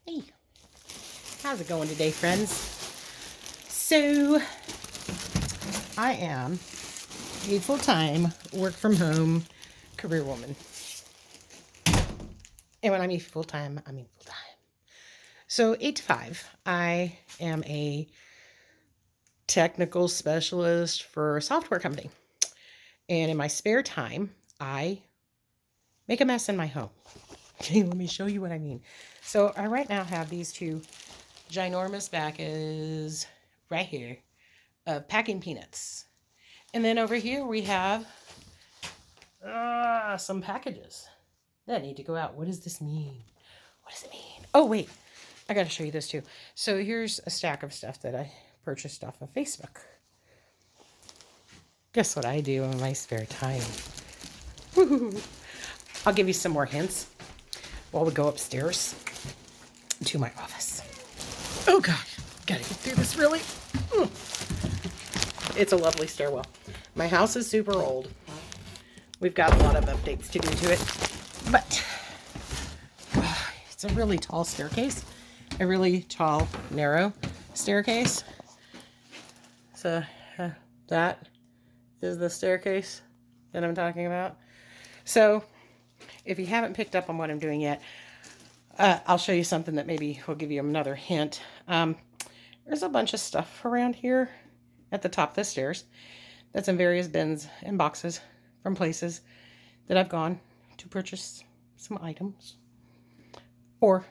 Hey, how's it going today, friends? So, I am a full-time work from home career woman. And when I mean full-time, I mean full-time. So, 8 to 5, I am a technical specialist for a software company. And in my spare time, I make a mess in my home. Okay, let me show you what I mean. So, I right now have these two ginormous bags right here of packing peanuts. And then over here we have some packages that need to go out. What does this mean? What does it mean? Oh, wait. I got to show you this too. So here's a stack of stuff that I purchased off of Facebook. Guess what I do in my spare time? Woo-hoo. I'll give you some more hints while we go upstairs to my office. Oh, God. Got to get through this really. It's a lovely stairwell. My house is super old. We've got a lot of updates to do to it. But it's a really tall staircase. A really tall, narrow staircase. So that is the staircase that I'm talking about. So if you haven't picked up on what I'm doing yet, I'll show you something that maybe will give you another hint. There's a bunch of stuff around here at the top of the stairs that's in various bins and boxes from places that I've gone to purchase some items or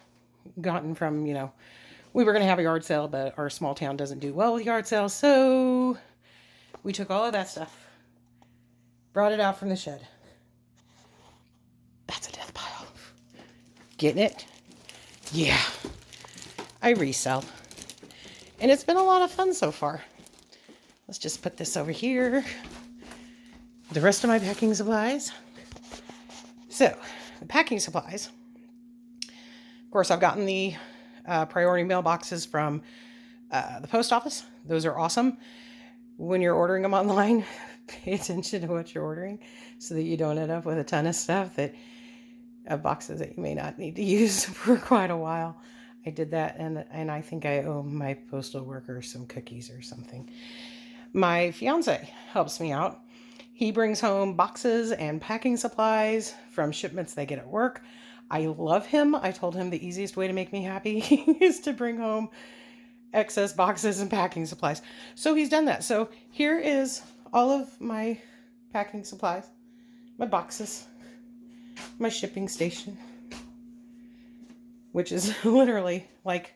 gotten from, we were going to have a yard sale, but our small town doesn't do well with yard sales. So we took all of that stuff, brought it out from the shed. That's a death pile. Getting it? Yeah. I resell. And it's been a lot of fun so far. Let's just put this over here. The rest of my packing supplies. So, the packing supplies. Of course, I've gotten the priority mailboxes from the post office. Those are awesome. When you're ordering them online, pay attention to what you're ordering so that you don't end up with a ton of stuff that boxes that you may not need to use for quite a while. I did that, and I think I owe my postal worker some cookies or something. My fiance helps me out. He brings home boxes and packing supplies from shipments they get at work. I love him. I told him the easiest way to make me happy is to bring home excess boxes and packing supplies. So he's done that. So here is all of my packing supplies, my boxes, my shipping station, which is literally like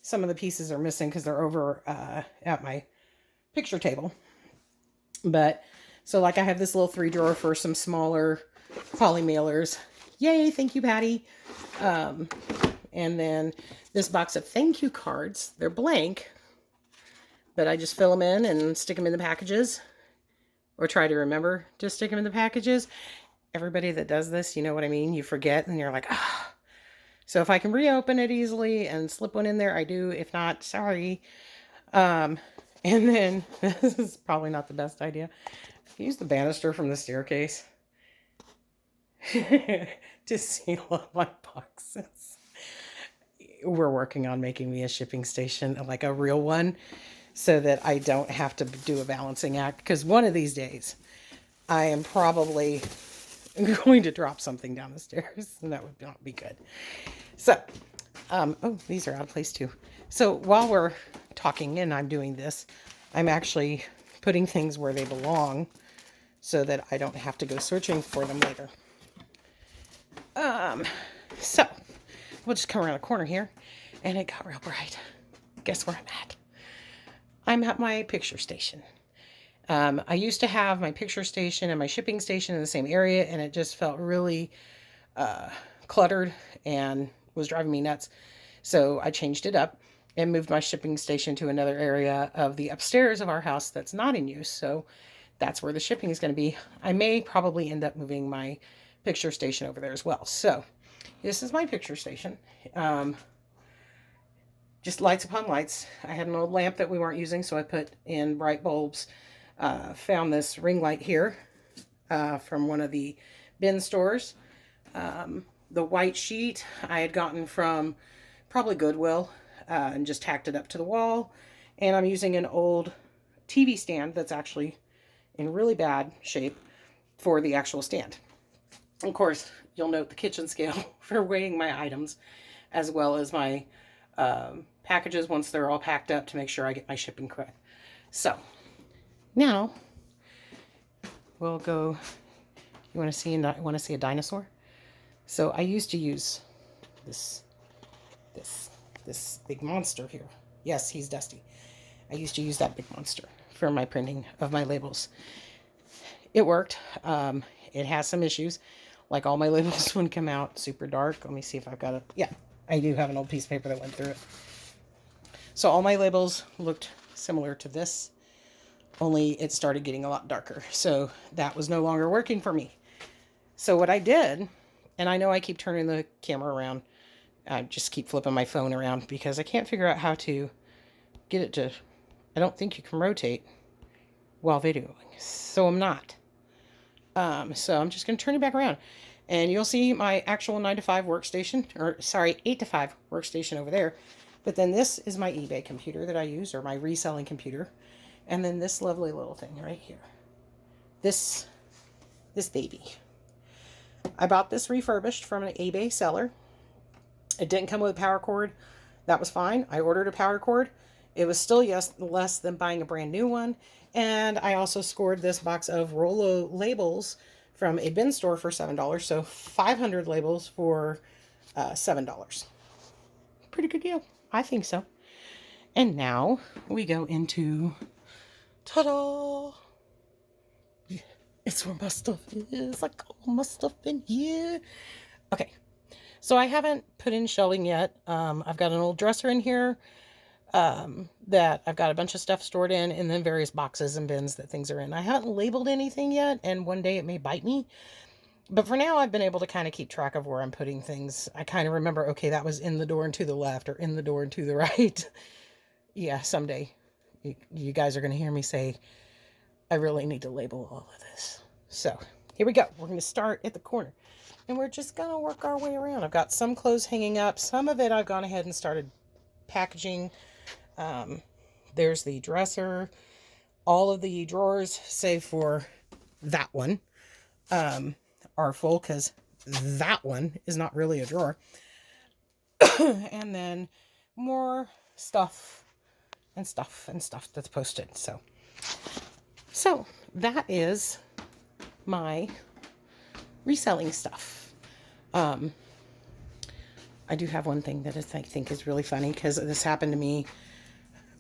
some of the pieces are missing because they're over at my picture table. But so like I have this little 3-drawer for some smaller poly mailers. Yay, thank you, Patty. And then this box of thank you cards. They're blank, but I just fill them in and stick them in the packages, or try to remember to stick them in the packages. Everybody that does this, you know what I mean? You forget and you're like, ah. So if I can reopen it easily and slip one in there, I do. If not, sorry. And then, this is probably not the best idea. Use the banister from the staircase to seal up my boxes. We're working on making me a shipping station, like a real one, so that I don't have to do a balancing act. Because one of these days, I am probably going to drop something down the stairs, and that would not be good. So, oh, these are out of place too. So while we're talking and I'm doing this, I'm actually putting things where they belong so that I don't have to go searching for them later. So we'll just come around a corner here, and it got real bright. Guess where I'm at? I'm at my picture station. I used to have my picture station and my shipping station in the same area, and it just felt really cluttered and was driving me nuts. So I changed it up and moved my shipping station to another area of the upstairs of our house that's not in use. So that's where the shipping is going to be. I may probably end up moving my picture station over there as well. So this is my picture station. Just lights upon lights. I had an old lamp that we weren't using, so I put in bright bulbs. Found this ring light here from one of the bin stores. The white sheet I had gotten from probably Goodwill, and just tacked it up to the wall. And I'm using an old TV stand that's actually in really bad shape for the actual stand. Of course, you'll note the kitchen scale for weighing my items, as well as my packages once they're all packed up to make sure I get my shipping correct. So now we'll go. You want to see a dinosaur? So I used to use this big monster here. Yes, he's Dusty. I used to use that big monster for my printing of my labels. It worked. It has some issues. Like all my labels would come out super dark. Let me see if I've got it. Yeah, I do have an old piece of paper that went through it. So all my labels looked similar to this, only it started getting a lot darker. So that was no longer working for me. So what I did, and I know I keep turning the camera around, I just keep flipping my phone around because I can't figure out how to get it to, I don't think you can rotate while videoing. So I'm not. So I'm just going to turn it back around. And you'll see my actual 9 to 5 workstation, or sorry, 8 to 5 workstation over there. But then this is my eBay computer that I use, or my reselling computer. And then this lovely little thing right here. This baby. I bought this refurbished from an eBay seller. It didn't come with a power cord. That was fine. I ordered a power cord. It was still less than buying a brand new one. And I also scored this box of Rolo labels from a bin store for $7. So 500 labels for $7. Pretty good deal. I think so. And now we go into, ta-da! It's where my stuff is. Like all my stuff in here. Okay. So I haven't put in shelving yet. I've got an old dresser in here that I've got a bunch of stuff stored in, and then various boxes and bins that things are in. I haven't labeled anything yet, and one day it may bite me. But for now, I've been able to kind of keep track of where I'm putting things. I kind of remember, okay, that was in the door and to the left, or in the door and to the right. Yeah, someday you guys are going to hear me say, I really need to label all of this. So here we go. We're going to start at the corner. And we're just going to work our way around. I've got some clothes hanging up. Some of it I've gone ahead and started packaging. There's the dresser. All of the drawers, save for that one, are full because that one is not really a drawer. And then more stuff and stuff that's posted. So that is my reselling stuff. I do have one thing that I think is really funny because this happened to me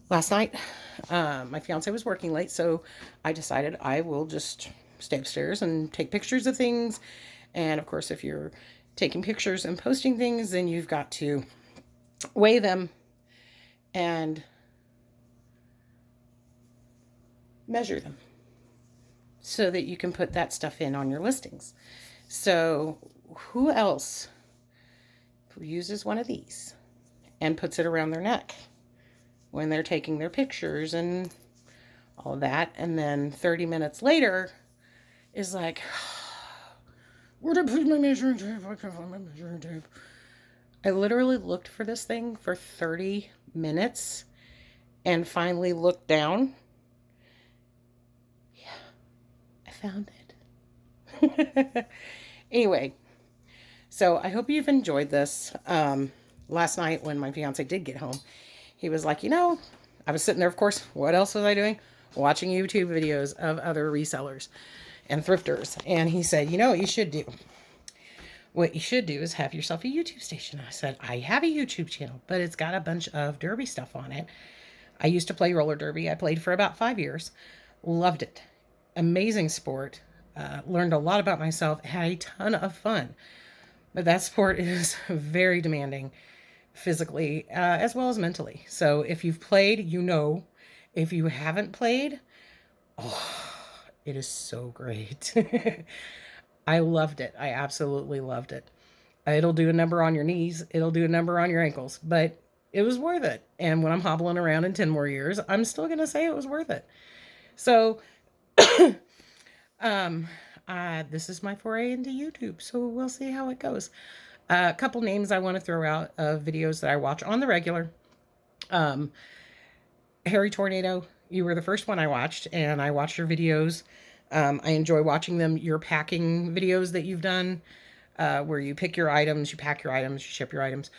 last night. My fiance was working late, so I decided I will just stay upstairs and take pictures of things. And of course, if you're taking pictures and posting things, then you've got to weigh them and measure them so that you can put that stuff in on your listings. So who else uses one of these and puts it around their neck when they're taking their pictures and all of that, and then 30 minutes later is like, where did I put my measuring tape? I can't find my measuring tape. I literally looked for this thing for 30 minutes and finally looked down. Yeah, I found it. Anyway, so I hope you've enjoyed this. Last night when my fiance did get home, he was like, I was sitting there, of course, what else was I doing? Watching YouTube videos of other resellers and thrifters. And he said, what you should do? What you should do is have yourself a YouTube station. I said, I have a YouTube channel, but it's got a bunch of derby stuff on it. I used to play roller derby. I played for about 5 years. Loved it. Amazing sport. Learned a lot about myself. Had a ton of fun. But that sport is very demanding physically as well as mentally. So if you've played, If you haven't played, it is so great. I loved it. I absolutely loved it. It'll do a number on your knees. It'll do a number on your ankles, but it was worth it. And when I'm hobbling around in 10 more years, I'm still going to say it was worth it. So, this is my foray into YouTube. So we'll see how it goes. A couple names I want to throw out of videos that I watch on the regular. Um, Harry Tornado, you were the first one I watched, and I watched your videos. I enjoy watching them. Your packing videos that you've done, where you pick your items, you pack your items, you ship your items.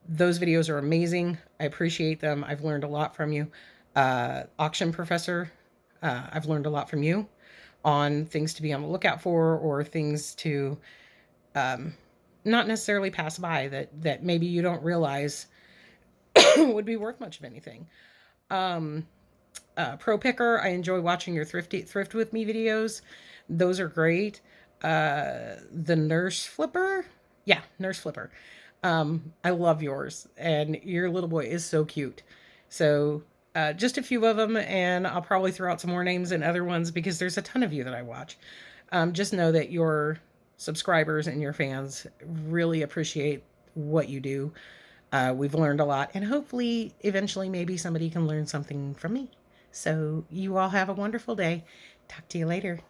Those videos are amazing. I appreciate them. I've learned a lot from you. Auction Professor, I've learned a lot from you on things to be on the lookout for, or things to not necessarily pass by that maybe you don't realize would be worth much of anything. Um, Pro Picker, I enjoy watching your thrift with me videos. Those are great. The Nurse Flipper, yeah, Nurse Flipper. I love yours, and your little boy is so cute. So, just a few of them, and I'll probably throw out some more names and other ones because there's a ton of you that I watch. Just know that your subscribers and your fans really appreciate what you do. We've learned a lot, and hopefully, eventually, maybe somebody can learn something from me. So, you all have a wonderful day. Talk to you later.